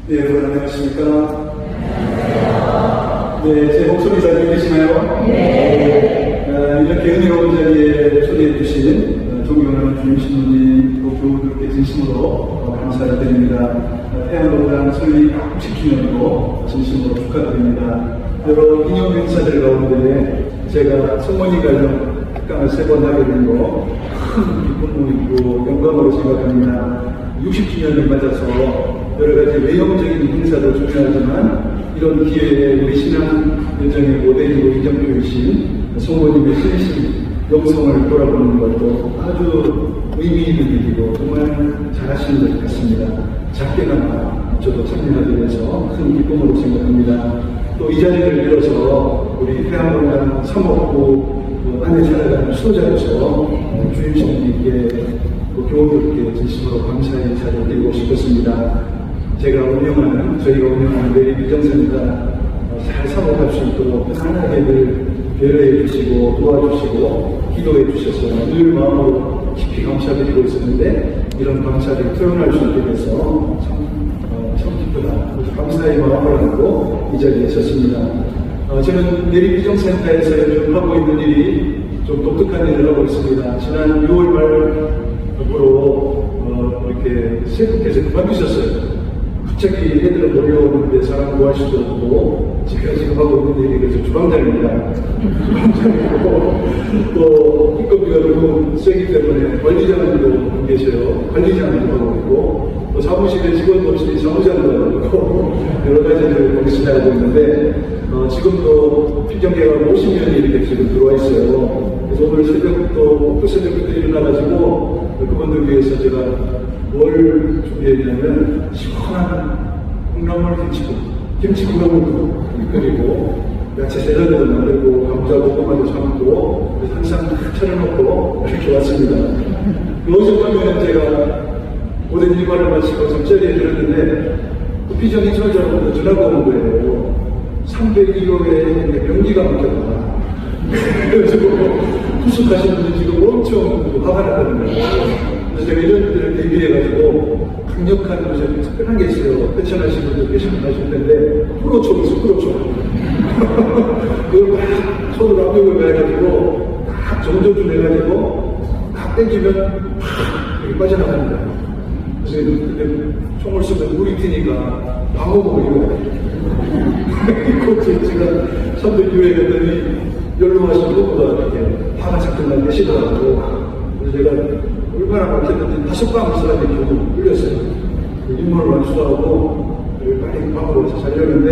네, 여러분 안녕하십니까? 네, 제 목소리 잘 들리시나요? 네. 이렇게 은혜로운 자리에 초대해 주신 존경하는 주임 신부님, 또 교우들께 진심으로 감사를 드립니다. 태양로당 설립 60주년으로 진심으로 축하드립니다. 여러 기념 행사들 가운데 제가 성모님 가정 특강을 3번 하게 된 거 큰 기쁨도 있고 영광으로 생각합니다. 60주년을 맞아서 여러 가지 외형적인 행사도 중요하지만 이런 기회에 우리 신앙 여정의 모델이고 인정표이신 성모님의 신심, 영성을 돌아보는 것도 아주 의미 있는 일이고 정말 잘하시는 것 같습니다. 작게나마 저도 참여하기 위해서 큰 기쁨으로 생각합니다. 또 이 자리를 빌어서 우리 태양로당 사목구 안에 살아가는 수호자로서 주임신부님께 교우들께 진심으로 감사의 인사를 드리고 싶었습니다. 저희가 운영하는 내리비전센터 잘 사모할 수 있도록 편안하게들 배려해 주시고 도와주시고 기도해 주셔서 늘 마음으로 깊이 감사드리고 있었는데 이런 감사를 표현할 수 있게 돼서 참 기쁘다. 감사의 마음을 안고 이 자리에 섰습니다. 저는 내리비전센터에서 요즘 하고 있는 일이 좀 독특한 일을 하고 있습니다. 지난 6월 말부로 이렇게 세분께서 그만두셨어요. 갑자기 애들은 몰려오는데 사람 구할 수도 없고 제가 지금 하고 있는 일이 그래서 주방장입니다. 주방장이고 또 인건비가 너무 세기 때문에 관리장도 계셔요. 관리장도 하고 있고 또 사무실에 직원도 없이 사무장도 하고 있고 여러 가지를 거기서 하고 있는데 지금도 필정계가 50명이 이렇게 지금 들어와 있어요. 그래서 오늘 새벽부터 새벽부터 일어나가지고 그분들 위해서 제가 뭘 준비했냐면 시원한 콩나물 김치국물도 끓이고 야채 샐러드도 만들고 감자 고구마도 삶고 항상 차려놓고 이렇게 왔습니다. 어젯밤에 제가 모든 일과를 마치고 잠자리에 들었는데 피정인 소유자로부터 전화가 온 거예요. 301호에 변기가 막혔다. 그래가지고 투숙하시는 분들 지금 엄청 화가 났다는 거예요. 그래서 제가 이런 분들을 대비해가지고 강력한 것이 특별한 게 있어요. 패션하시는 분들 계시면 하실 텐데 프로촉이 있어, 프로촉. 그걸 막 손으로 압력을 가해가지고 딱 정조준 해가지고 딱 땡기면 팍 이렇게 빠져나갑니다. 그래서 근데 총을 쏘면 물이 튀니까 방어구 이거 이거 제가 3대 교회 갔더니 연로하신 분보다 이렇게 화가 잠깐만 내시더라고요. 그래서 제가 얼마나 막혔는지 5방 사람이 결국 끌렸어요. 인물을 완수하고 빨리 방으로 살려는데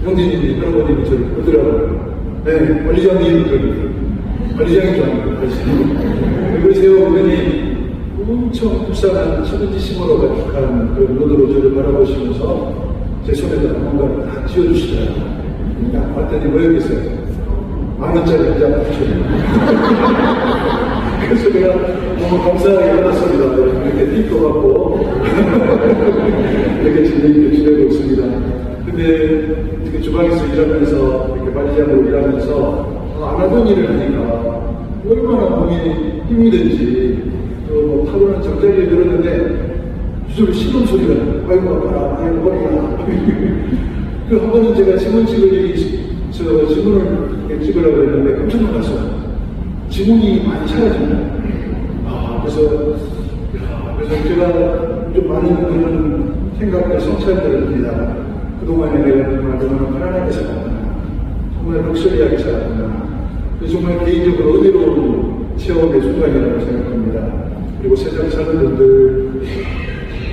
형제님이 할아버님이 저를 보더라고요. 네, 관리장님 관리장인 줄 알고 그걸 세워보더니 엄청 불쌍한 시금치심으로 가득한 그런 눈으로 저를 바라보시면서 제 손에다가 뭔가를 다 쥐어주시더라고요. 그러니까 봤더니 뭐였겠어요? 10,000원짜리 한 장 붙여요. 그래서 내가 너무 감사하게 받았습니다. 이렇게 팁도 받고 이렇게 진행이 지내고 있습니다. 근데 이렇게 주방에서 일하면서 이렇게 관리장으로 일하면서 안 하던 일을 하니까 얼마나 몸이 힘이 든지 또 타고난 잠자리에 들었는데 주저리 신음 소리가 나요. 아이고 아파라, 아이고 머리가. 한 번은 제가 지문 찍을 일이 지문을 찍으려고 했는데 깜짝 놀랐어요. 지문이 많이 사라집니다. 그래서 제가 좀 많은 그런 생각과 성찰들을 합니다. 그동안에 내가 정말 너무나 편안하게 살았구나. 정말 럭셔리하게 살았구나. 정말 개인적으로 의외로운 체험의 순간이라고 생각합니다. 그리고 세상 사는 분들,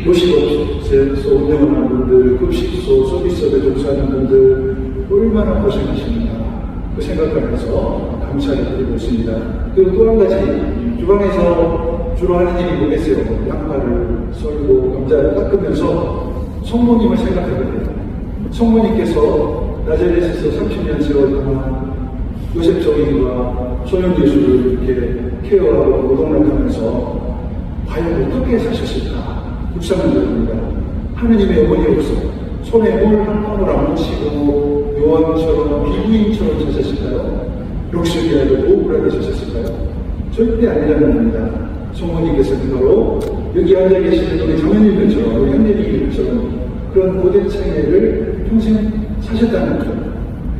요식업소에서 운영하는 분들, 급식소, 서비스업에 종사하는 분들 얼마나 고생하십니까? 그 생각하면서 감사를 드리고 있습니다. 그리고 또 한 가지, 주방에서 주로 하는 일이 뭐겠어요? 양파를 썰고 감자를 닦으면서 성모님을 생각하거든요. 성모님께서 나자렛에서 30년 세월 동안 요셉 정인과 소년 예수를 이렇게 케어하고 노동하면서 과연 어떻게 사셨을까? 묵상을 드립니다. 하느님의 어머니로서 손에 물 한 방울 안 묻히고 요한처럼 비구인처럼 사셨을까요? 럭셔리하게 오브라게 사셨을까요? 절대 아니라는 겁니다. 성모님께서 바로 여기 앉아 계시는 우리 장모님들처럼 우리 형제님들처럼 그런 고된 생애를 평생 사셨다는 것.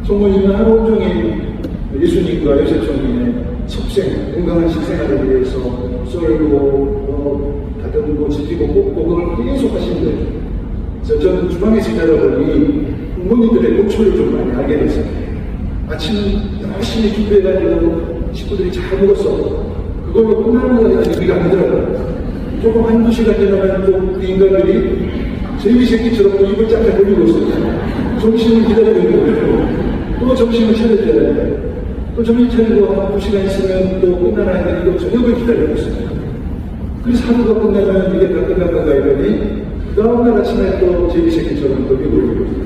성모님은 하루 종일 예수님과 요셉총리의 속생, 건강한 식생활을 위해서 썰고, 다듬고, 지피고, 볶고, 그걸 계속 하시는 거예요. 그래서 저는 주방에서 일하다 보니 부모님들의 노초를 좀 많이 알게 됐어요. 아침 열심히 준비해가지고 식구들이 잘 먹었어. 그걸로 끝나는 거 같아서 우리가 안 되더라고요. 조금 한두 시간 지나면 또 그 인간들이 제비 새끼처럼 입을 짝짝 벌리고 있어요. 점심을 기다리고 있는 거예요. 또 점심을 차려줘야 돼. 또 점심 차리고 한 2시간 있으면 또 끝나나 했는데 또 저녁을 기다리고 있어요. 그래서 하루가 끝나면 이게 다 끝났던가 이러니 그 다음날 아침에 또 제비 새끼처럼 또 입을 벌리고 있어요.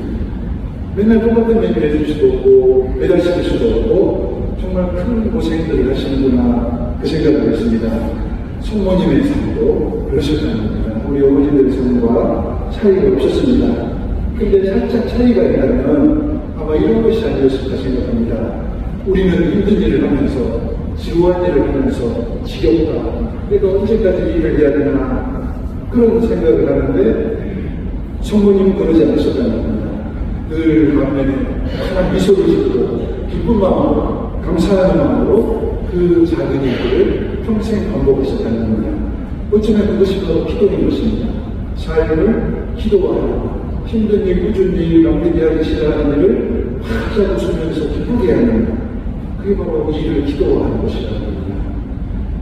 맨날 똑같은 메뉴 해줄 수도 없고 배달시킬 수도 없고 정말 큰 고생들을 하시는구나 그 생각을 했습니다. 성모님의 삶도 그러셨다는 겁니다. 우리 어머니들의 삶과 차이가 없었습니다. 근데 살짝 차이가 있다면 아마 이런 것이 아니었을까 생각합니다. 우리는 힘든 일을 하면서 지루한 일을 하면서 지겹다. 내가 언제까지 일을 해야 되나 그런 생각을 하는데 성모님은 그러지 않으셨다는 겁니다. 늘 마음에 환한 미소를 짓고 기쁜 마음으로 감사하는 마음으로 그 작은 일들을 평생 반복하셨다는 겁니다. 어쩌면 그것이 바로 기도인 것입니다. 삶을 기도하고 힘든 일, 꾸준 일, 남들이 하기 싫어하는 일을 활짝 웃으면서 기쁘게 하는 그게 바로 일을 기도하는 것이라는 겁니다.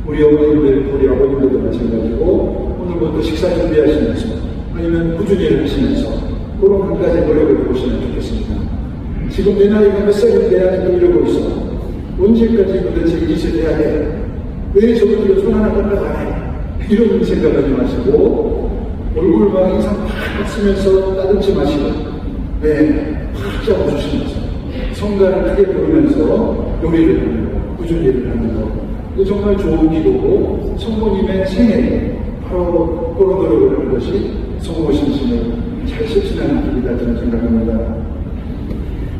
우리 어머님들, 우리 아버님들도 마찬가지고 오늘부터 식사 준비하시면서 아니면 꾸준히 일을 하시면서 그런 한 가지 노력을 해보시면 좋겠습니다. 지금 내 나이가 몇 살인데 아직도 이러고 있어. 언제까지 도대체 이 짓을 해야 돼? 왜 저분들로 손 하나 깎아가 해? 이런 생각하지 마시고 얼굴만 인상 팍 쓰면서 따듬지 마시고 확 잡아주시면서 성가를 크게 부르면서 요리를 하는 거, 꾸준히 일을 하는 거 이거 정말 좋은 기도고 성모님의 생애 바로 그런 노력을 하는 것이 성모신심을 잘 실천하는 길이다 저는 생각합니다.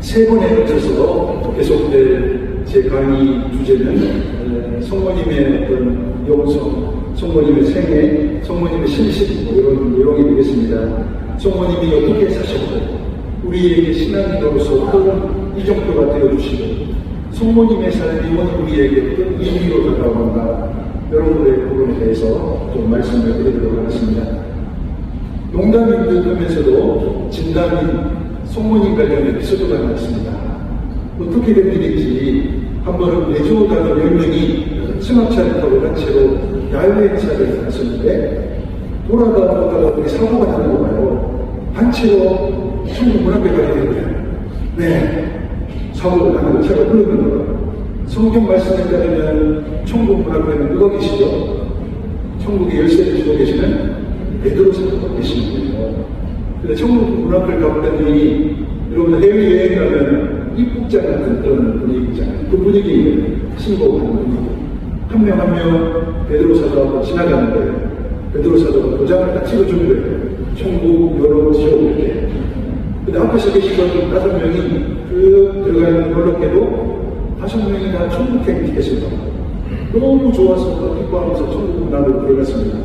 3번에 걸쳐서 계속될 제 강의 주제는 성모님의 어떤 영성, 성모님의 생애, 성모님의 실신 뭐 이런 내용이 되겠습니다. 성모님이 어떻게 사셨고 우리에게 신앙인으로서 어떤 이정표가 되어주시고 성모님의 삶이 우리에게 어떤 의미로 다가오는가 여러분들의 부분에 대해서 좀 말씀을 드리도록 하겠습니다. 농담인 듯 하면서도 진담인 성모님 관련 에피소드가 나왔습니다. 어떻게 된 일인지 한 번은 내조당원 10명이 승합차를 타고 단체로 야외 행사를 갔었는데 돌아가다가 우리 사고가 나는 거 봐요. 단체로 천국 문 앞에 가게 된 거예요. 사고가 나는 차가 흐르는 거예요. 성경 말씀에 따르면 천국 문 앞에는 누가 계시죠? 천국의 열쇠를 쥐고 계시는 베드로 사도가 계시는 거예요. 근데 천국 문 앞을 가보더니 여러분 해외여행 가면 입국장 같은 그런 분위기 있잖아요. 그 분위기를 신고하는 분위기. 한 명 한 명 베드로 사도하고 지나가는 거예요. 베드로 사도가 도장을 딱 찍어주는 거예요. 천국 열어주시오 이렇게. 근데 앞에서 계시던 5명이 쭉 들어가는 놀랍게도 5명이 다 천국행 티켓을 받고 너무 좋아서 기뻐하면서 천국 문화로 들어갔습니다.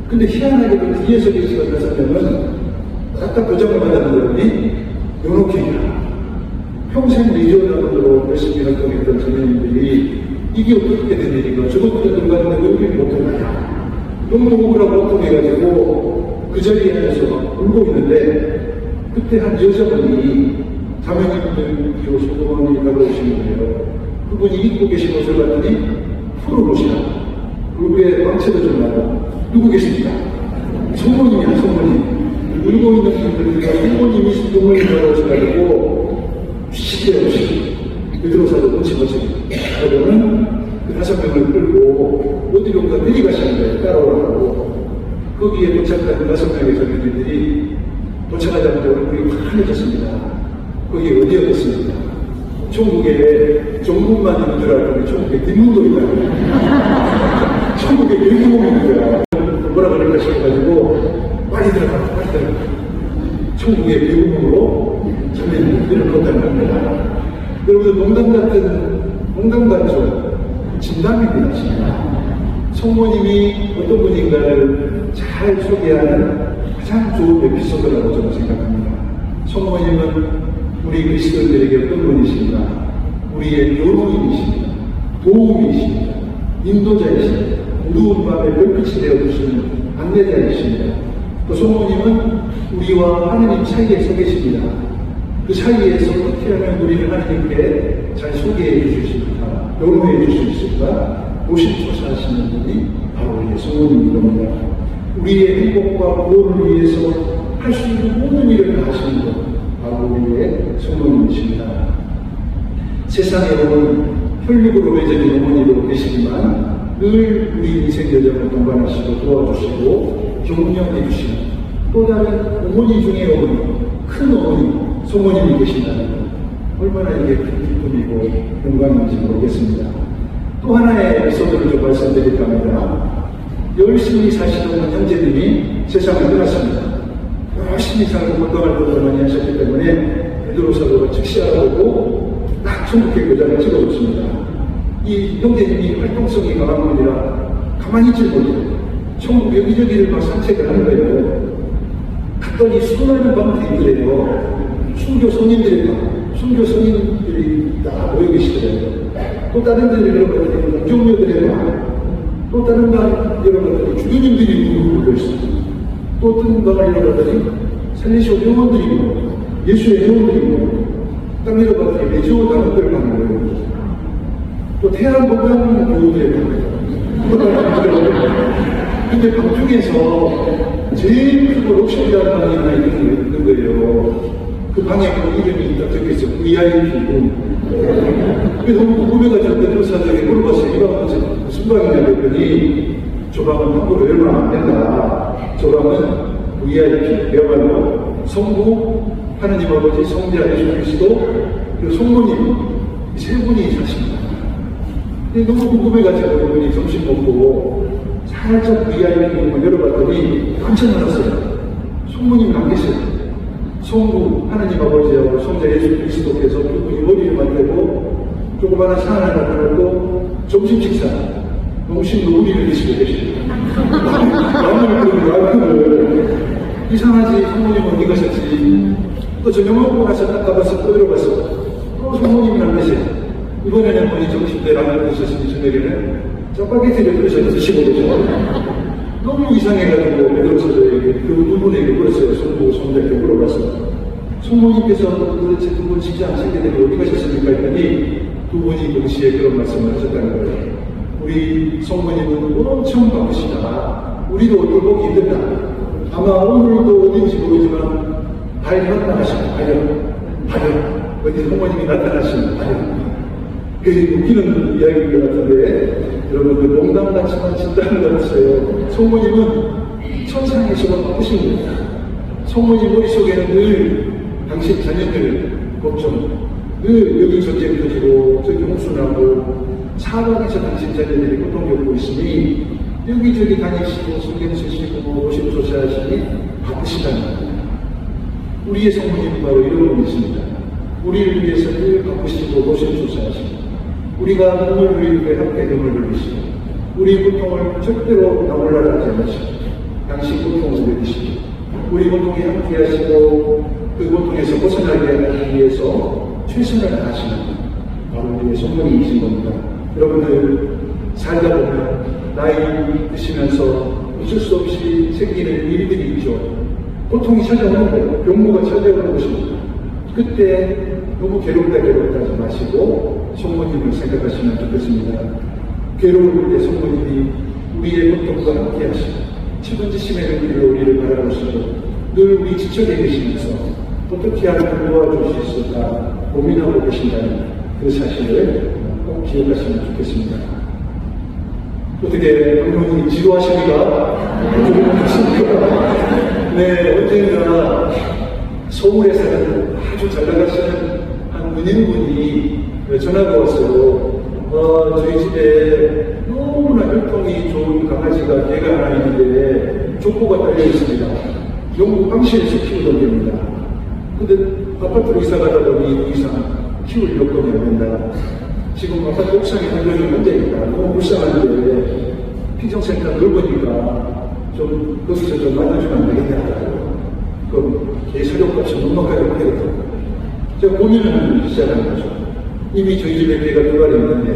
근데 희한하게도 뒤에서 계시던 5명은 각각 도장을 받았는데 요렇게냐. 평생 리조나으로 열심히 활동했던 선생님들이 이게 어떻게 된 일인가 저것도 들어갔는데 왜 우리 못하냐 너무 억울하고 고통해가지고 그 자리에 앉아서 울고 있는데 그때 한 여자분이 자매님들 소금원이 다가오시는 거예요. 그분이 입고 계신 옷을 봤더니 푸른 옷이라 얼굴에 광채도 좀 나고 누구 계십니까? 성모님이야 성모님. 울고 있는 분들이 성모님이 눈물이 나오셔가지고 시키게 오시고 베드로 사도 뭉치뭉치 그러고는 그 5명을 끌고 어디론가 내려가시는 거예요. 따라오라고. 거기에 도착한 5명의 선생님들이 도착하자마자 얼굴이 환해졌습니다. 거기 어디였겠습니까? 천국에 정국만 있는 줄 알았더니 천국에 뒷문도 있다. 천국에 열구멍이 있는 거야. 뭐라 그럴까 싶어가지고 빨리 들어가. 천국의 비구멍으로 자기는 문을 걷다는 겁니다. 여러분 농담 같죠? 진담입니다. 진담. 성모님이 어떤 분인가를 잘 소개하는 가장 좋은 에피소드라고 저는 생각합니다. 성모님은 우리 그리스도인들에게 어떤 분이십니까? 우리의 요로인이십니다. 도움이십니다. 인도자이십니다. 어두운 밤에 별빛이 되어주시는 안내자이십니다. 또 성모님은 우리와 하느님 사이에 서 계십니다. 그 사이에서 어떻게 하면 우리를 하느님께 잘 소개해 주실 수 있을까, 용서해 주실 수 있을까, 노심초사하시는 분이 바로 우리의 성모님인 겁니다. 우리의 행복과 구원을 위해서 할 수 있는 모든 일을 다 하시는 분, 바로 우리의 성모님이십니다. 세상에 오는 혈육으로 맺어진 어머니도 계시지만 늘 우리 인생 여정을 동반하시고 도와주시고 격려해 주시는 또 다른 어머니 중에 어머니, 큰 어머니, 성모님이 계신다는 것, 얼마나 이게 큰 기쁨이고 영광인지 모르겠습니다. 또 하나의 에피소드를 좀 말씀드릴까 합니다. 열심히 사시던 형제님이 세상을 떠났습니다. 열심히 살고 건강할 것을 많이 하셨기 때문에 베드로 사도가 즉시 알아보고 딱 천국의 교장을 찍어줬습니다. 이 형제님이 활동성이 강한 분이라 가만히 있질 못해요. 천국 여기저기를 막 산책을 하는 거예요. 갔더니 수많은 방들이 있더래요. 순교 성인들이 다 모여 계시더래요. 또 다른 데를 열어봤더니 공정녀들이 많아요. 또 다른 방 열어봤더니 주교님들이 모여있어요. 또 어떤 방을 열어봤더니 살리시오 회원들이 모여요. 예수의 회원들이 모여요. 딱 열어봤더니 매주 단원들 방을 모여요. 또 태안 건강 교우들의 방을 근데 방 중에서 제일 크고 럭셔리한 방이 하나 있는 거예요. 그 방에 그 이름이 딱 적혀있어요. VIP고. 그게 너무 궁금해가지고 베드로 사도에게 물어봤어요. 이 방은 무슨 방이냐고 했더니 저 방은 함부로 열면 안 된다. 저 방은 VIP, 그야말로 성부, 하느님 아버지, 성자 예수 그리스도, 그리고 성모님 이 세 분이 사십니다. 근데 너무 궁금해가지고 이분이 점심 먹고 살짝 VIP 문을 열어봤더니 깜짝 놀랐어요. 성모님은 안 계세요. 성부, 하느님 아버지하고 성자 예수 그리스도께서 두 분이 머리를 만들고 조그마한 상 하나 갖고 점심 식사 농심도 우리를 드시고 계십니다. 라면을 이상하지. 성모님은 어디 가셨지? 또 저녁 먹고 나서 딱 가봤어. 또 들어갔어. 또 성모님은 안 계세요. 이번에는 뭐니 점심 때 라면을 드셨으니 저녁에는 짜파게티를 끓여서 드시고 계셔. 너무 이상해가지고 베드로서에게 그 두 분에게 물었어요. 성부, 성자께 물어봤어요. 성모님께서 도대체 두 분 직장 세계들이 어디 가셨습니까? 했더니 두 분이 동시에 그런 말씀을 하셨다는 거예요. 우리 성모님은 엄청 바쁘시다. 우리도 돌보기 힘들다. 아마 오늘도 어딘지 모르지만 발현 나가시면 발현. 어디 성모님이 나타나시면 발현. 그게 웃기는 이야기인 것 같은데 여러분들 농담 같지만 진짜인 것 같아요. 성모님은 천상에서만 바쁘신 겁니다. 성모님 머릿속에는 늘 당신 자녀들 걱정, 늘 여기 전쟁 터지고 저기 홍수나고 사방에서 당신 자녀들이 고통 겪고 있으니 여기저기 다니시고 성경 쓰시고 노심초사하시니 바쁘시다는 겁니다. 우리의 성모님은 바로 이런 분이십니다. 우리를 위해서 늘 바쁘시고 노심초사하시고 우리가 눈물 흘릴 때 함께 눈물 흘리시고 우리 고통을 절대로 나몰라라 하지 않으시고 당신 고통을 느끼시고 우리 고통에 함께 하시고 그 고통에서 벗어나게 하기 위해서 최선을 다하시는 바로 우리의 성모님이신 겁니다. 여러분들 살다 보면 나이 드시면서 어쩔 수 없이 생기는 일들이 있죠. 고통이 찾아오는 거예요. 병모가 찾아오는 것입니다. 그때 너무 괴롭다 하지 마시고 성모님을 생각하시면 좋겠습니다. 괴로울 때 성모님이 우리의 고통과 함께 하시고 책임지심의 눈길로 우리를 바라보시고 늘 우리 지척에 계시면서 어떻게 하면 도와줄 수 있을까 고민하고 계신다는 그 사실을 꼭 기억하시면 좋겠습니다. 어떻게 부모님이 지루하십니까? 네, 언젠가 서울에 사는 아주 잘 나가시는 한 은인분이 전화가 왔어요. 저희 집에 너무나 혈통이 좋은 강아지가 개가 하나 있는데 족보가 딸려 있습니다. 영국 황실에서 키우던 개입니다. 근데 아파트로 이사 가다 보니 더 이상 키울 여건이 안 된다. 지금 아파트 옥상에 한명이 혼자 있다. 너무 불쌍한데 피정센터 넓으니까 좀 거기서 좀 만나주면 안 되겠냐. 그 개사료값이 넉넉하게 하겠다고. 제가 고민을 시작한 거죠. 이미 저희 집에 개가 2마리 있는데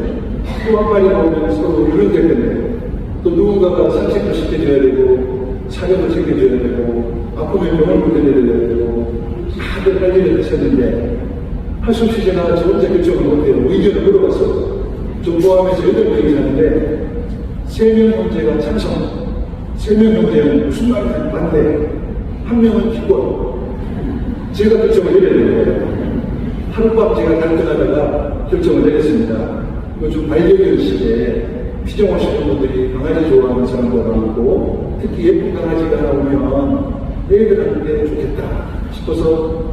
또 한 마리 나오면 서로 이런 될 텐데 또 누군가가 산책도 시켜줘야 되고 사료도 챙겨줘야 되고 아프면 병원도 데려야 되고 다들 할 일을 하셨는데 할 수 없이 제가 저 혼자 결정을 못해요. 의견을 물어봤어. 저 포함해서 8명이 사는데 3명 형제가 찬성, 3명 형제는 무슨 말인지 반대, 1명은 기권. 제가 결정을 내려야 되는 거예요. 하룻밤 제가 갈등하다가 결정을 내렸습니다. 요즘 반려견 시대에 피정 오시는 분들이 강아지 좋아하는 사람도 많고 특히 예쁜 강아지가 나오면 애들한테 좋겠다 싶어서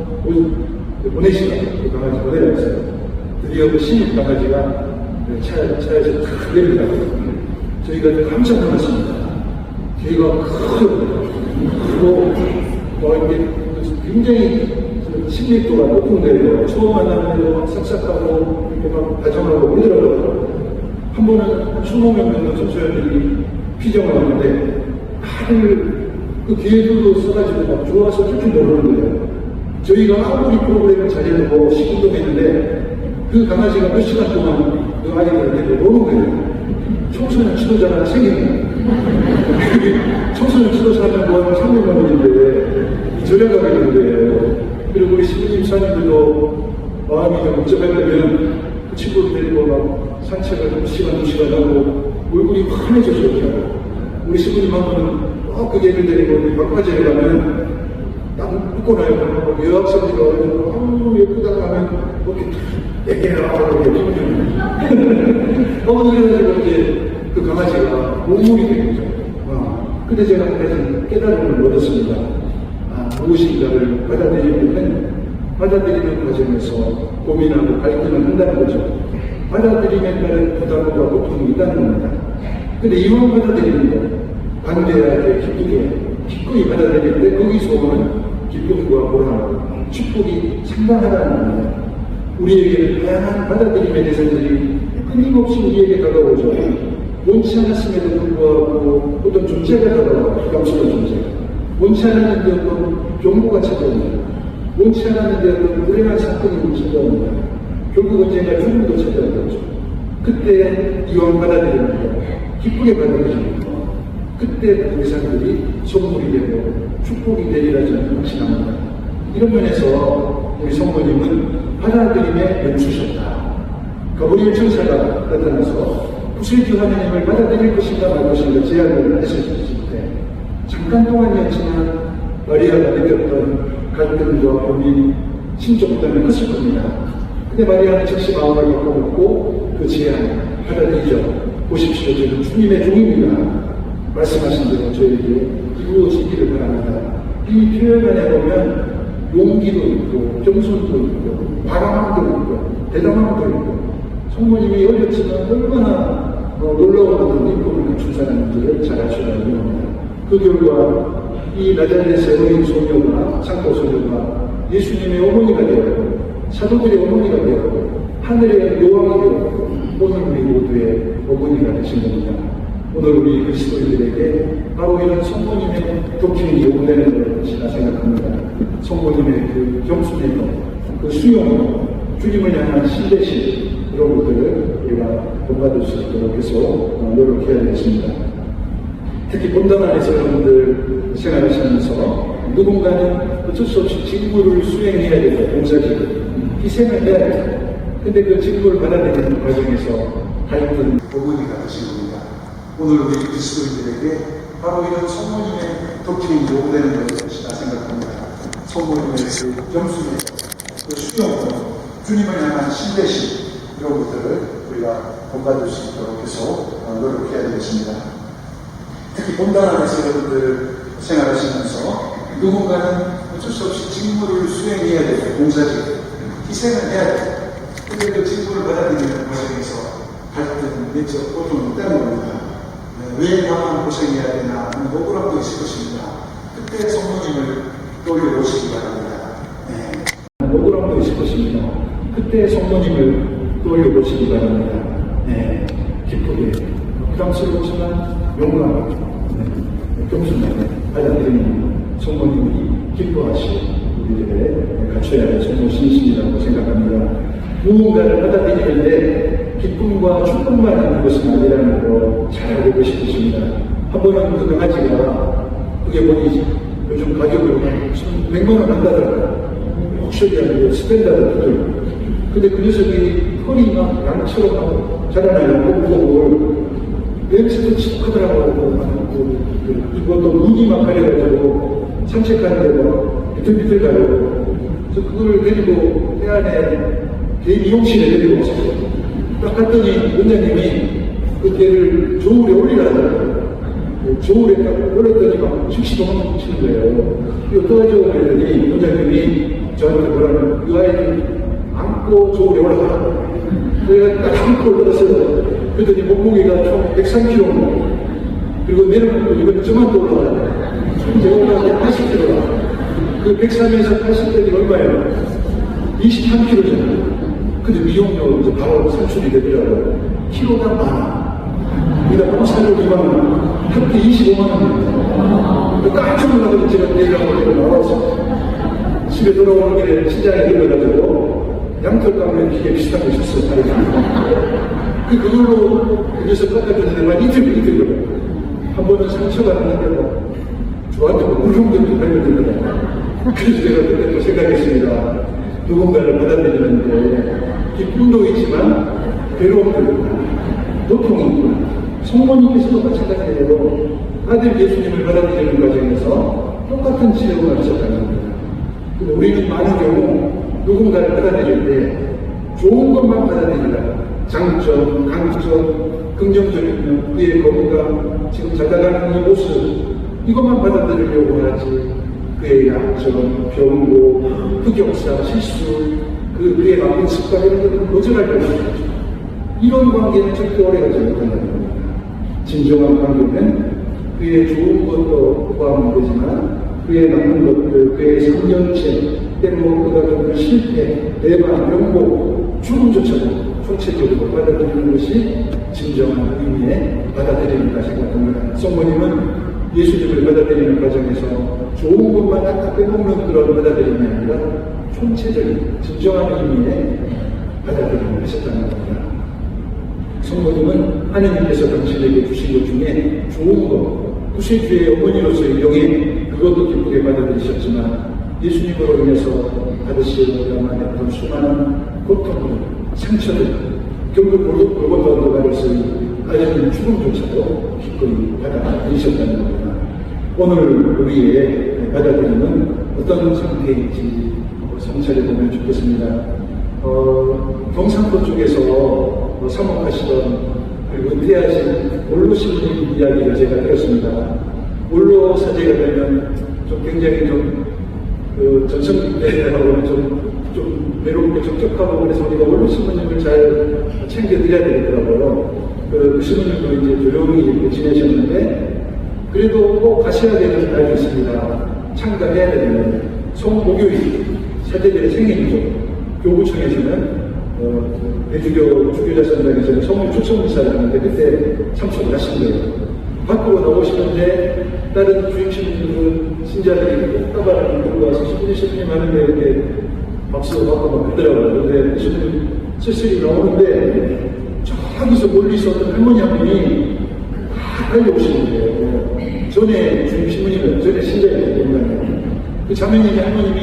보내시다 그 강아지 보내놨어요. 드디어 그 신입 강아지가 차에서 탁 내리더라고요. 저희가 깜짝 놀랐습니다. 걔가 크고 이렇게 굉장히 심리도가 높은 거예요. 처음 만나는데도 막 싹싹하고 이렇게 막 다정하고 그러더라고요. 한 번은 20명 정도 청소년들이 피정을 하는데 다들 그 뒤에도 써가지고 막 좋아서 그렇게 모르는 거예요. 저희가 아무리 프로그램을 잘해도 시군동했는데 그 강아지가 몇 시간 동안 그 아이들한테 노는 거예요. 청소년 지도자가 생기는 거예요. 청소년 지도자는 뭐하면 300만 원인데 절약하게 되는 거예요. 그리고 우리 시부님 사님들도 마음이 좀 복잡하려면 그 친구를 데리고 막 산책을 1시간, 2시간 하고 얼굴이 환해져서 이렇게 하고 우리 시부님 한 번은 그 개를 데리고 우리 막바지에 가면 남 붙고 나요. 여학생들이 와서 아우 예쁘다 하면 이렇게 얘기해라 이렇게 그래가지고 이제 그 강아지가 몸물이 된 거죠. 근데 제가 한 가지 깨달음을 얻었습니다. 무엇인가를 받아들이는 과정에서 고민하고 갈등을 한다는 거죠. 받아들임에 따른 부담과 고통이 있다는 겁니다. 근데 이왕 받아들이는 거 반대할 때 기쁘게 받아들일 때 거기서 오는 기쁨과 보람, 축복이 상당하다는 겁니다. 우리에게 다양한 받아들임의 대상들이 끊임없이 우리에게 다가오죠. 원치 않았음에도 불구하고 어떤 존재가 다가와요. 부담스러운 존재가. 원치 않았는데 어떤 경고가 찾아옵니다. 원치 않았는데 어떤 불행한 사건이 찾아옵니다. 결국 언젠가 죽음도 찾아오겠죠. 그때 이왕 받아들이는 거, 기쁘게 받아들이는 거, 그때 우리 사람들이 선물이 되고 축복이 되리라 저는 확신합니다. 이런 면에서 우리 성모님은 받아들임에 멈추셨다. 가브리엘 천사가 나타나서 구세주 하나님을 받아들일 것인가 말 것인가 제안을 했을 때 잠깐 동안이었지만 마리아가 느꼈던 갈등과 고민, 신족부담이 컸을 겁니다. 근데 마리아는 즉시 마음을 바꿔먹고 그 제안 받아들이죠. 보십시오. 저는 주님의 종입니다. 말씀하신 대로 저에게 이루어지기를 바랍니다. 이 표현 안에 보면 용기도 있고 겸손도 있고 바람도 있고 대담함도 있고 성모님이 어렸지만 얼마나 놀라운 인품을 갖춘 사람인지를 잘 아시라고 합니다. 그 결과 이 나자렛의 어린 소녀가 창고 소녀가 예수님의 어머니가 되었고 사도들의 어머니가 되었고 하늘의 여왕이 되었고 오늘 우리 모두의 어머니가 되신 겁니다. 오늘 우리 그리스도인들에게 바로 이런 성모님의 독침이 요구되는 것이라 생각합니다. 성모님의 그 겸손의 그 수용을 주님을 향한 신뢰심 이런 것들을 우리가 본받을 수 있도록 해서 노력해야 되겠습니다. 특히 본당 안에서 여러분들 생활하시면서 누군가는 어쩔 수 없이 직무를 수행해야 되고 봉사직을 희생을 해야 돼요. 근데 그 직무를 받아들이는 과정에서 갈등, 어머니가 되신 겁니다. 오늘 우리 그리스도인들에게 바로 이런 성모님의 독침이 요구되는 것이라 생각합니다. 성모님의 그 겸손의 그 수용, 주님을 향한 신뢰심 이런 것들을 우리가 본받을 수 있도록 해서 노력해야 되겠습니다. 특히 본당 안에서 여러분들 생활하시면서 누군가는 어쩔 수 없이 직무를 수행해야 되고 봉사직, 희생을 해야 되고 근데 그 직무를 받아들이는 과정에서 갈등, 내적 고통이 있다는 겁니다. 왜 나만 고생해야 되나 하는 억울함도 있을 것입니다. 그때 성모님을 떠올려 보시기 바랍니다. 억울함도 있을 것입니다. 그때 성모님을 떠올려 보시기 바랍니다. 기쁘게 부담스러우지만 용감하게 겸손하게 받아들이는 성모님이 기뻐하시고 우리들의 갖춰야 할 전무신이라고 생각합니다. 무언가를 받아들이는데 기쁨과 축복만 있는 것은 아니라는 거 잘 알고 싶으십니다. 한 번은 그 강아지가 그게 뭐니 요즘 가격을 100만 원 한다더라고요. 옥션이라는 스탠다드 푸들. 근데 그 녀석이 털이 막 양처럼 막 자라나요. 무거워. 냄새도 칙하더라고요. 그것도 눈이 막 가려가지고 산책하는데 막 비틀비틀 가요. 그래서 그걸 데리고 해안에 개 미용실에 데리고 왔어요. 딱 갔더니 원장님이 그 개를 조울에 올리라더라고요. 조울에 딱 올렸더니 막 즉시 도망치는 거예요. 이거 어떡하죠? 그랬더니 원장님이 저한테 뭐라면 이 아이를 안고 조울에 올라가라. 그래서 딱 안고 올라갔어요. 그랬더니 몸무게가 총 103kg. 그리고 내려놓고 이건 저만 또 올라가요. 제가 올라가는데 80kg라. 그 103에서 80kg이 얼마예요? 23kg잖아요. 근데 미용료 이제 바로 산출이 되더라고요. 키로당 만원. 그러니까 공사료 2만원. 합계 25만원입니다. 깜짝 놀라서 제가 내일하고 나와서 집에 돌아오는 길에 시장에 들러가지고 양털 깎는 기계 비슷한 거 있었어요. 그걸로 그래서 깎아주는데만 이틀 걸려요. 한 번은 상처가 났는데 뭐 저한테 뭐 물렁들도 발견되더라고요. 그래서 제가 그때 또 생각했습니다. 누군가를 받아들이는데 기쁨도 있지만 괴로움도 있구나, 고통이 있구나. 성모님께서도 마찬가지예요. 아들 예수님을 받아들이는 과정에서 똑같은 지혜가 있었다는 겁니다. 근데 우리는 많은 경우 누군가를 받아들일 때 좋은 것만 받아들이라 장점, 강점, 긍정적인 면, 그의 건강, 지금 자라가는 이 모습 이것만 받아들이려고 하지 그의 약점, 병고, 흑역사, 실수, 그의 나쁜 습관 이런 것들은 거절할 수 없죠. 이런 관계는 절대 오래가지 못한다는 겁니다. 진정한 관계는 그의 좋은 것도 포함은 되지만 그의 나쁜 것들, 그의 성경체, 때문에 그가 겪는 실패, 대박, 명복, 죽음조차도 총체적으로 받아들이는 것이 진정한 의미의 받아들임이다 생각합니다. 성모님은 예수님을 받아들이는 과정에서 좋은 것만 딱 빼먹는 그런 받아들임이 아니라 총체적인 진정한 의미의 받아들임을 하셨다는 겁니다. 성모님은 하느님께서 당신에게 주신 것 중에 좋은 것, 구세주의 어머니로서의 영예, 그것도 기쁘게 받아들이셨지만 예수님으로 인해서 받으시어야만 했던 수많은 고통들, 상처들, 결국 골고타 언덕아래서의 가정의 죽음조차도 기꺼이 받아들이셨다는 겁니다. 오늘 우리의 받아들임은 어떤 상태인지 성찰해 보면 좋겠습니다. 경상도 쪽에서 사목하시던 그리고 은퇴하신 원로 신부님 이야기를 제가 들었습니다. 원로 사제가 되면 좀 굉장히 전성기대하고 좀 외롭고 적적하고 그래서 우리가 원로 신부님을 잘 챙겨드려야 되겠더라고요. 그 신부님도 이제 조용히 이렇게 지내셨는데 그래도 꼭 가셔야 되는 날이 있습니다. 참가해야 되는 송목요일 사제들의 생일이죠. 교구청에서는 대주교 주교자선당에서는 성일 축성미사를 하는데 그때 참석을 하신 거예요. 밖으로 나오시는데 다른 주임신부들은 신자들이 꽃다발을 들고 와서 신부님 하는데 이렇게 박수도 받고 막 그러더라고요. 그런데 신부님 쓸쓸히 나오는데 저기서 멀리서 어떤 할머니 한 분이 다 달려오시는 거예요. 전에 주임신부님은 전에 신자였기 때문에 그 자매님이 할머님이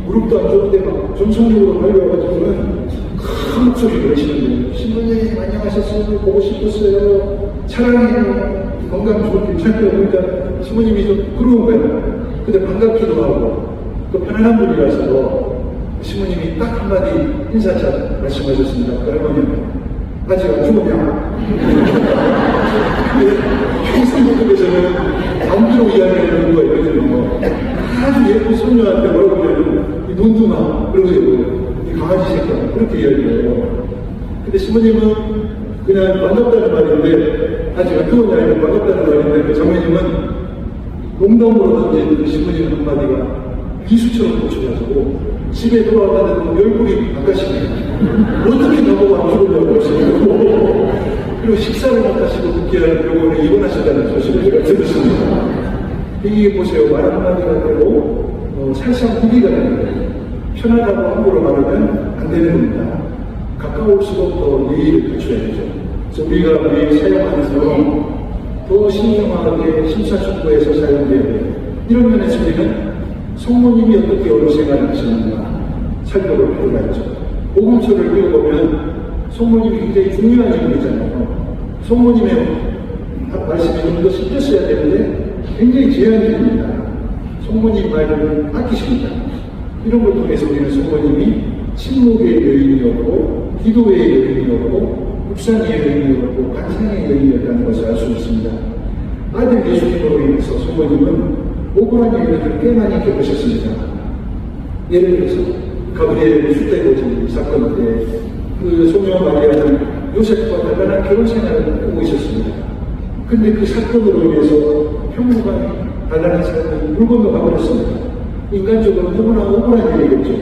무릎도 안 좋은데 막 전성적으로 달려와가지고는 큰 목소리를 내시는 거예요. 신부님 안녕하셨어요. 보고 싶었어요. 사랑해요. 건강 좋은 괜찮고요. 그러니까 신부님이 좀 부러운 거예요. 근데 반갑기도 하고 또 편안한 분이라서 신부님이 딱 한마디 인사차 말씀하셨습니다. 그 할머니 아직 안 죽었냐? 평생국에서는 마음대로 이야기를 하는 거예요. 그러거든요. 아주 예쁜 손녀한테 뭐라고 그래요? 이 눈두마 그러고요. 이 강아지 새끼야 그렇게 이야기해요. 근데 신부님은 그냥 반갑다는 말인데 아직 안 좋은 아이는 반갑다는 말인데 그 장모님은 농담으로 던진 그 신부님 한마디가 비수처럼 꽂혀가지고 집에 돌아가는데 얼굴이 바깥이네요. 어떻게 나보고 안 죽으려고 했어요. 그리고 식사를 못 하시고 국회의원 병원에 입원하셨다는 소식을 제가 들었습니다. 이게 보세요. 말 한마디가 되고 살상 후기가 되는 거예요. 편하다고 함부로 말하면 안 되는 겁니다. 가까울수록 더 예의를 갖춰야 되죠. 그래서 우리가 매일 사용하면서 더 신명하게 심사숙고해서 사용돼야 돼요. 이런 면에서 우리는 성모님이 어떻게 어느 생활을 하시는가 살펴볼 필요가 있죠. 복음서를 읽어보면 성모님이 굉장히 중요한 인물이잖아요. 성모님의 말씀이 좀 더 씹혔어야 되는데 굉장히 제한적입니다. 성모님 말을 아끼십니다. 이런 걸 통해서 우리는 성모님이 침묵의 여인이었고 기도의 여인이었고 묵상의 여인이었고 간상의 여인이었다는 것을 알 수 있습니다. 아들 예수님으로 인해서 성모님은 억울한 일들을 꽤 많이 겪으셨습니다. 예를 들어서 가브리엘 숫대고지 사건 때 그 소녀 마리아는 요셉과 단단한 결혼 생활을 하고 있었습니다. 근데 그 사건으로 인해서 평범한 단단한 사람이 물 건너가버렸습니다. 인간적으로 너무나 억울한 일이겠죠.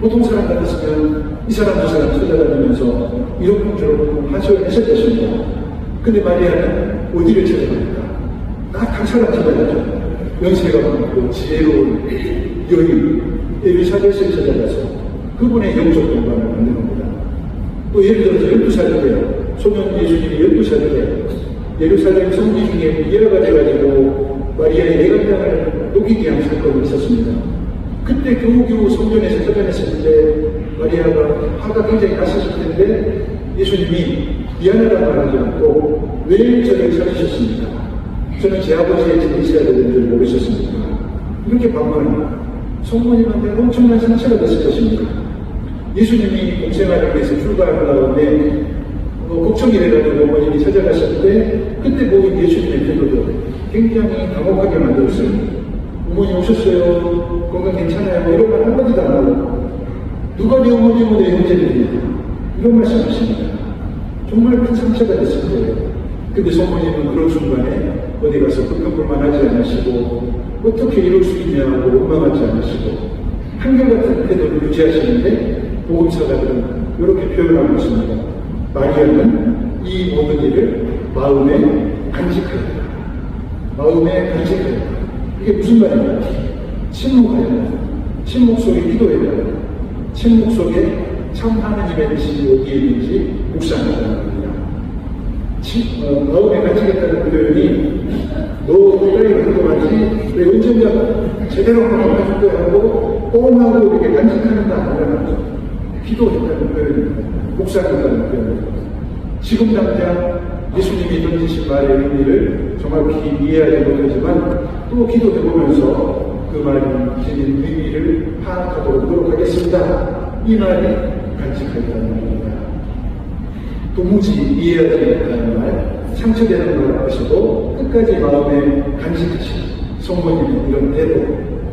보통 사람 같았으면 이 사람 저 사람 찾아다니면서 이런저런 하소연했을 것입니다. 근데 마리아는 어디를 찾아갑니까? 딱 한 사람 찾아가죠. 연세가 많고 지혜로운 여인 엘리사벳을 찾아가서 그분의 영적 공간을 만든 겁니다. 또 예를 들어서 12살일 때요. 소년 예수님이 12살일 때 예루살렘 성지 중에 예화가 돼가지고 마리아의 내간장을 녹이게 한 사건이 있었습니다. 그때 겨우겨우 성전에서 찾아냈을 때 마리아가 화가 굉장히 났었을 텐데 예수님이 미안하다고 말하지 않고 왜 저를 찾으셨습니까? 저는 제 아버지의 집에 있어야 되는 줄 모르셨습니까? 이렇게 반문합니다. 성모님한테 엄청난 상처가 됐을 것입니다. 예수님이 공생활을 위해서 출발한 다음에 걱정이 돼가지고 어머님이 찾아갔을 때 그때 모인 예수님의 태도도 굉장히 당혹하게 만들었어요. 어머니 오셨어요? 건강 괜찮아요? 이런 말 한마디도 안 하고 누가 네 어머니고 내 형제들이냐 이런 말씀 하십니다. 정말 큰 상처가 됐을 거예요. 근데 성모님은 그런 순간에 어디 가서 불평불만하지 않으시고 어떻게 이럴 수 있냐고 원망하지 않으시고 한결같은 태도를 유지하시는데 복음사가들은 이렇게 표현하고 있습니다. 마리아는 이 모든 일을 마음에 간직하였다. 마음에 간직하였다. 이게 무슨 말입니까? 침묵하였다. 침묵 속에 기도했다. 침묵 속에 참 하나님의 뜻이 어디에 있는지 묵상하다는 겁니다. 마음에 간직했다는 표현이 너 딸이 행동하지 왜 언젠가 제대로 한번 해줄 거야 하고 뻥하고 이렇게 간직하는 거 아니라는 기도했다는 표현입니다. 묵상했다는 표현입니다. 지금 당장 예수님이 던지신 말의 의미를 정확히 이해하지 못하지만 또 기도해보면서 그 말이 지닌 의미를 파악하도록 노력하겠습니다. 이 말이 간직하였다는 말입니다. 도무지 이해하지 못하는 말, 상처되는 말 앞에서도 끝까지 마음에 간직하신 성모님의 이런 태도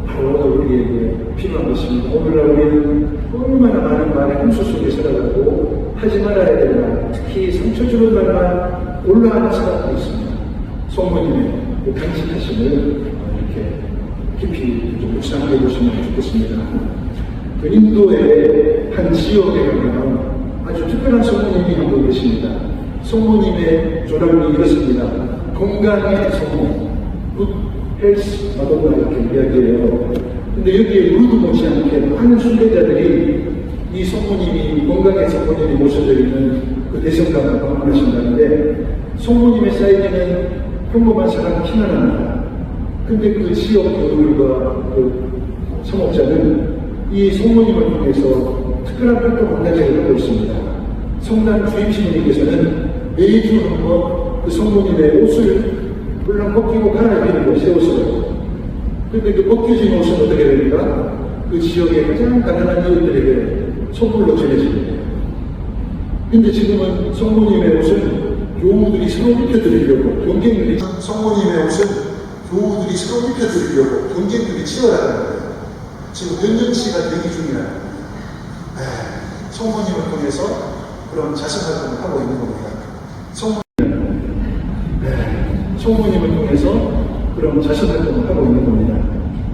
바로 우리에게 필요한 것입니다. 오늘날 우리는 얼마나 많은 말의 함수 속에 살아가고 하지 말아야 될 말, 특히 상처 주는 말만 올라가는 사람도 있습니다. 성모님의 그 간직하심을 이렇게 깊이 좀 묵상해 보시면 좋겠습니다. 그 인도의 한 지역에 가면 아주 특별한 성모님이 한 분 계십니다. 성모님의 조랑이 이렇습니다. 건강의 성모, 굿 헬스 마돈나 이렇게 이야기해요. 근데 여기에 우리도 못지않게 많은 순례자들이 이 성모님이 건강의 성모님이 모셔져 있는 그 대성당을 방문하신다는데 성모님의 사이즈는 평범한 사람 키만 합니다. 근데 그 지역 교우들과 그 성업자는 이 성모님을 통해서 특별한 활동 한 가지를 하고 있습니다. 성당 주임신님께서는 매주 한번 그 성모님의 옷을 물론 벗기고 갈아입히는 걸 세웠어요. 근데 그 벗겨진 옷은 어떻게 됩니까? 그 지역의 가장 가난한 이웃들에게 선물로 전해집니다. 근데 지금은 성모님의 옷은 교우들이 서로 입혀드리려고 경쟁들이 성모님의 옷은 교우들이 서로 입혀드리려고 경쟁들이 치열하다는 거예요. 지금 몇 년치가 대기 중이야. 성모님을 통해서 그런 자선활동을 하고 있는 겁니다. 성모님을 통해서 그런 자선활동을 하고 있는 겁니다.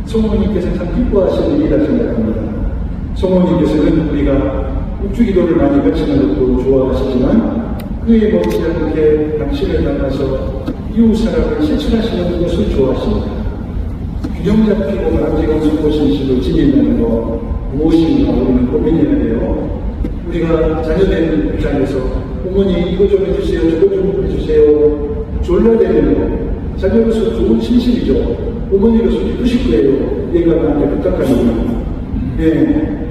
성모님께서는 참 기뻐하시는 일이라 생각합니다. 성모님께서는 우리가 육주기도를 많이 바치는 것도 좋아하시지만 그에 못지않게 당신을 만나서 이웃 사람을 실천하시는 것을 좋아하십니다. 균형 잡히고 바람직한 성모신식을 지닌다는 거 무엇인가 우리는 고민해야 돼요. 우리가 자녀된 입장에서 어머니 이거 좀 해주세요, 저거 좀 해주세요, 졸라대는 거 자녀로서 좋은 신심이죠. 어머니로서 기쁘실 거예요. 얘가 나한테 부탁하는 네.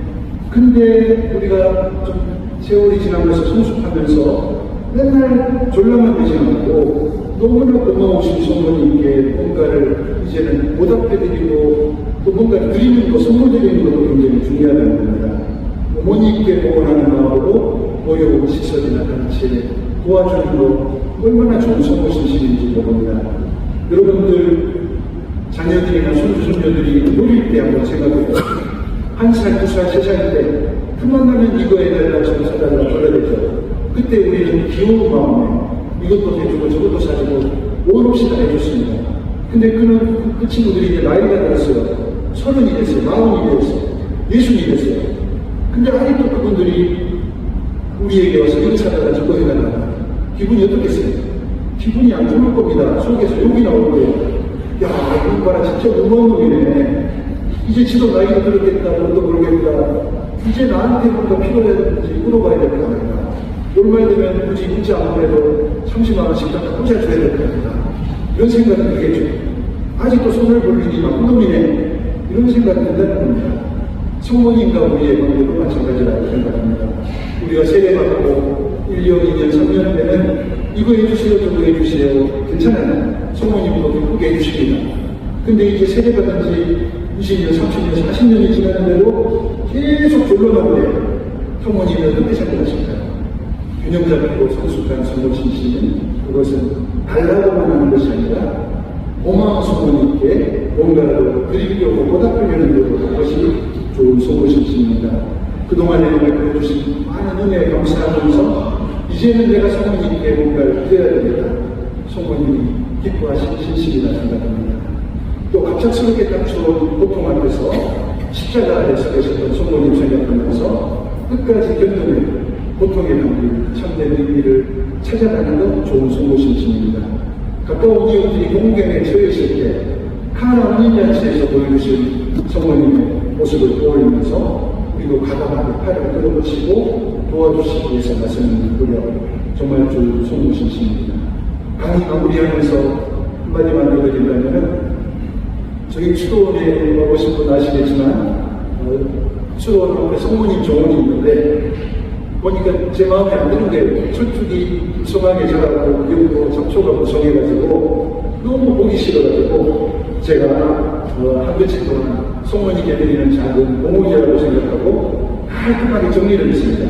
근데 우리가 좀 세월이 지나면서 성숙하면서 맨날 졸라만 되지 않고 너무나 고마우신 성모님께 뭔가를 이제는 보답해드리고 또 뭔가 드리는 거, 선물 드리는 것도 굉장히 중요하다는 겁니다. 어머니께 보관하는 마음으로 어려운 시설이나 단체 도와주는 거 얼마나 좋은 성모신심인지 모릅니다. 여러분들 자녀들이나 손주, 손녀들이 어릴 때 한번 생각해요. 1살, 2살, 3살 때 틈만 나면 이거 해달라 저거 사달라 줘야 되죠. 그때 우리는 귀여운 마음에 이것도 해주고 저것도 사주고 원 없이 다 해줬습니다. 근데 그 친구들이 이제 나이가 들었어요. 30이 됐어요. 40이 됐어요. 60이 됐어요. 근데 아직도 그분들이 우리에게 와서 이거 사달라 저거 해달라. 기분이 어떻겠어요? 기분이 안 좋을 겁니다. 속에서 욕이 나올 거예요. 야, 이거 봐라. 진짜 무거운 놈이네. 이제 지도 나이가 들었겠다. 너도 모르겠다. 이제 나한테 뭔가 필요했는지 물어봐야 될 거 아닌가. 연말 되면 굳이 문자 안 보내도 30만 원씩 다 꽂아줘야 될 거 아닌가. 이런 생각이 들겠죠. 아직도 손을 벌리니 막 놈이네. 이런 생각이 든다는 겁니다. 성모님과 우리의 관계도 마찬가지라고 생각합니다. 우리가 세례받고 1년, 2년, 3년 되면 이거 해주세요, 저거 해주세요. 괜찮아요. 성모님도 기쁘게 해주십니다. 근데 이제 세례받은 지 20년, 30년, 40년이 지났는데도 계속 졸라가는데 성모님은 어떻게 생각하실까요? 균형 잡히고 성숙한 성모신심은 그것은 달라고만 하는 것이 아니라 고마운 성모님께 뭔가를 드리려고 보답하려는 것이 좋은 성모신심입니다. 그동안에 우리가 보여주신 많은 은혜에 감사하면서 이제는 내가 성모님께 뭔가를 드려야 되겠다. 성모님이 기뻐하신 신심이라 생각합니다. 또 갑작스럽게 닥쳐온 고통 앞에서 십자가 아래서 계셨던 성모님 생각하면서 끝까지 견뎌내고 고통의 단비, 참된 의미를 찾아가는 것 좋은 성모신심입니다. 가까운 이웃들이 공경에 처해 있을 때 카나 혼인잔치에서 보여주신 성모님의 모습을 떠올리면서 우리도 가담하게 팔을 끌어붙이고 도와주시기 위해서 말씀을 드려 정말 좋은 성모신심입니다. 강의 마무리하면서 한마디만 드려드린다면 저희 수도원에 와보신 분 아시겠지만 수도원 앞에 성모님 정원이 있는데 보니까 제 마음에 안 드는 게 철쭉이 소망에 자라고 그리고 잡초가 무성해가지고 너무 보기 싫어가지고 제가 한 며칠 동안 성모님께 드리는 작은 공원이라고 생각하고 깔끔하게 정리를 했습니다.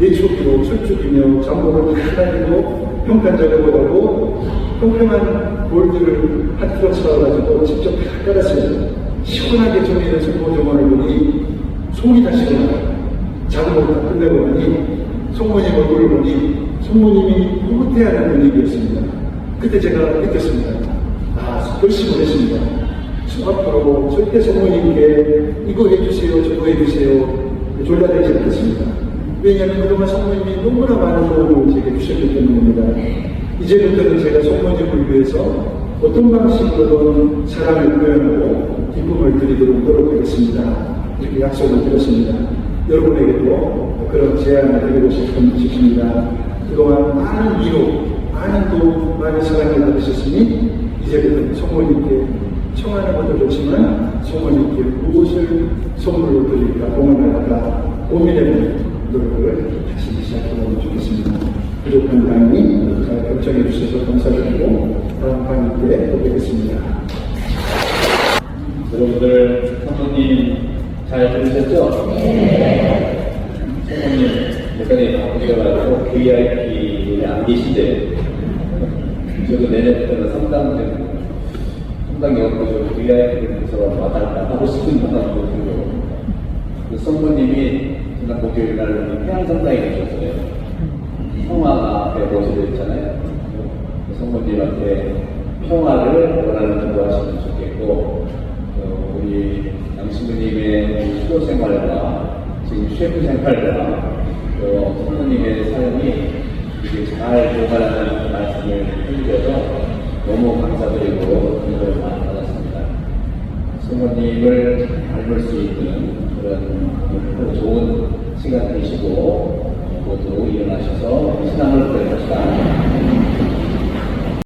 예초기로 철쭉이며 잠복을 다 다니고 평판 작업을 하고 평평한 볼들을 한 틀어 쌓아가지고 직접 다 깔았어요. 시원하게 정리된 성모정원을 보니 속이 다시구나. 작업을 다 끝내고 나니 성모님 얼굴을 보니 성모님이 흐뭇해하는 분위기였습니다. 그때 제가 느꼈습니다. 결심을 했습니다. 앞으로 절대 성모님께 이거 해주세요, 저거 해주세요 졸라대지 않겠습니다. 왜냐하면 그동안 성모님이 너무나 많은 도움을 제게 주셨기 때문입니다. 이제부터는 제가 성모님을 위해서 어떤 방식으로든 사랑을 표현하고 기쁨을 드리도록 노력하겠습니다. 이렇게 약속을 드렸습니다. 여러분에게도 그런 제안을 드리고 싶습니다. 그동안 많은 위로, 많은 도움, 많은 사랑을 받으셨으니 이제부터는 성모님께 청하는 것도 좋지만 성모님께 무엇을 선물로 드릴까, 공헌할까 고민해보는 노력을 다시 시작해보면 좋겠습니다. 부족한 강의 잘 결정해 주셔서 감사드리고 다음 강의 때 또 뵙겠습니다. 여러분들 성모님 잘 들으셨죠? 네. 성모님 예전에 바쁘셔가지고 VIP에 안 계신데 저도 내년부터는 성당 영업부에서 VIP에서 왔다 하고 싶은 마음도 들고 그 성모님이 지난 목요일 날 해양성당에 계셨어요. 평화 앞에 모시고 있잖아요. 성모님한테 평화를 원하는 기도하시면 좋겠고, 우리 양신부님의 수도 생활과 지금 셰프 생활과 성모님의 사연이 이게 잘 교감하는 말씀을 해주셔서 너무 감사드리고 은혜를 많이 받았습니다. 성모님을 닮을 수 있는 그런 좋은 시간 되시고 모두 일어나